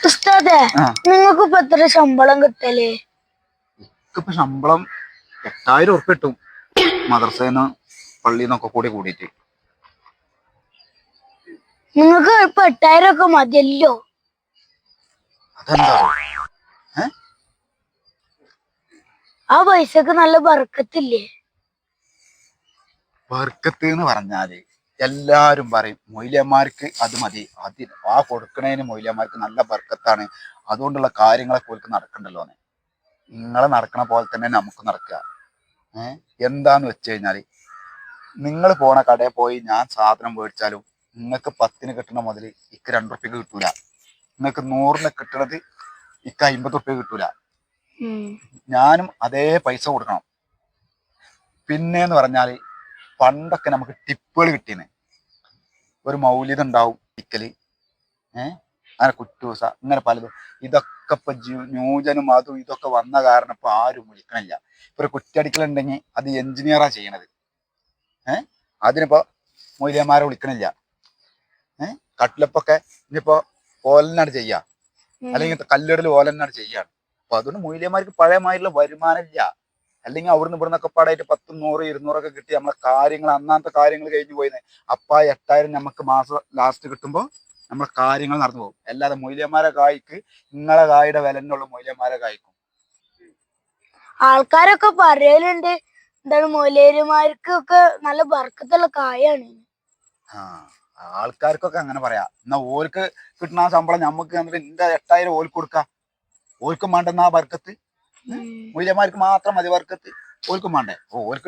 ഉസ്താദേ, നിങ്ങൾക്ക് ഇപ്പൊ എത്ര ശമ്പളം കിട്ടല്? ഇപ്പൊ ശമ്പളം 8000 ഉറുപ്പിക കിട്ടും, മദ്രസേന്ന് പള്ളിന്നൊക്കെ കൂടിയിട്ട്. നിങ്ങൾക്ക് ഇപ്പൊ 8000 ഒക്കെ മതിയല്ലോ. അതെന്താ? ആ പൈസക്ക് നല്ല ബർക്കത്തില്ലേ? ബർക്കത്ത് എന്ന് പറഞ്ഞാല് എല്ലാരും പറയും മൊയ്ലിയന്മാർക്ക് അത് മതി, ആ കൊടുക്കണേന് മൊയ്ലിയന്മാർക്ക് നല്ല ബർക്കത്താണ്, അതുകൊണ്ടുള്ള കാര്യങ്ങളൊക്കെ ഓർക്ക് നടക്കണ്ടല്ലോ. നിങ്ങളെ നടക്കണ പോലെ തന്നെ നമുക്ക് നടക്കുക. എന്താന്ന് വെച്ച് കഴിഞ്ഞാല്, നിങ്ങൾ പോണ കടയിൽ പോയി ഞാൻ സാധനം മേടിച്ചാലും നിങ്ങൾക്ക് 10 കിട്ടണ മുതൽ ഇക്ക് 2 ഉറുപ്പിക കിട്ടൂല. നിങ്ങൾക്ക് 100 കിട്ടണത് ഇക്ക് 50 ഉറുപ്പിക കിട്ടൂല. ഞാനും അതേ പൈസ കൊടുക്കണം. പിന്നെന്ന് പറഞ്ഞാല് പണ്ടൊക്കെ നമുക്ക് ടിപ്പുകൾ കിട്ടീന്. ഒരു മൗലിദ് ഉണ്ടാവും ഇക്കല്, അങ്ങനെ കുറ്റൂസ, ഇങ്ങനെ പലതും. ഇതൊക്കെ ഇപ്പൊ ന്യൂജനും അതും ഇതൊക്കെ വന്ന കാരണം ഇപ്പൊ ആരും വിളിക്കണില്ല. ഇപ്പൊ ഒരു കുറ്റടിക്കലുണ്ടെങ്കിൽ അത് എഞ്ചിനീയറാ ചെയ്യണത്. അതിനിപ്പോ മൊയ്ലിയന്മാരെ വിളിക്കണില്ല. കട്ടിലപ്പൊക്കെ ഇനിയിപ്പോ ഓലനാണ് ചെയ്യാ, അല്ലെങ്കിൽ കല്ലിടൽ ഓലനാണ് ചെയ്യാണ്. അപ്പൊ അതുകൊണ്ട് മൊയ്ലിയന്മാർക്ക് പഴയമായിട്ടുള്ള വരുമാനം ഇല്ല. അല്ലെങ്കിൽ അവിടുന്ന് ഇവിടുന്നൊക്കെ പാടായിട്ട് 10, 100, 200 കിട്ടി നമ്മളെ കാര്യങ്ങൾ, അന്നാമത്തെ കാര്യങ്ങൾ കഴിഞ്ഞു പോയിന്ന്. അപ്പൊ 8000 നമുക്ക് മാസം ലാസ്റ്റ് കിട്ടുമ്പോൾ നമ്മളെ കാര്യങ്ങൾ നടന്നു പോകും. അല്ലാതെ മൊയ്ലിയന്മാരെ കായ്ക്ക് നിങ്ങളെ കായുടെ വിലനുള്ള മൊയ്ലിയന്മാരെ കായ്ക്കും. ആൾക്കാരൊക്കെ പറയലുണ്ട് എന്താണ് മൊയ്ലിയന്മാർക്കൊക്കെ നല്ല ബർക്കത്തുള്ള കായാണ്. ആൾക്കാർക്കൊക്കെ അങ്ങനെ പറയാം. എന്നാ ഓർക്ക് കിട്ടുന്ന ആ ശമ്പളം നമുക്ക് എന്നിട്ട് എന്റെ 8000 ഓർക്ക് കൊടുക്കാം. ഓർക്കും വേണ്ടെന്നാ ബർക്കത്ത്. മൊയ്ലിയന്മാർക്ക് മാത്രം മതി ബർക്കത്ത്, ഓർക്കും വേണ്ടേ? ഓർക്ക്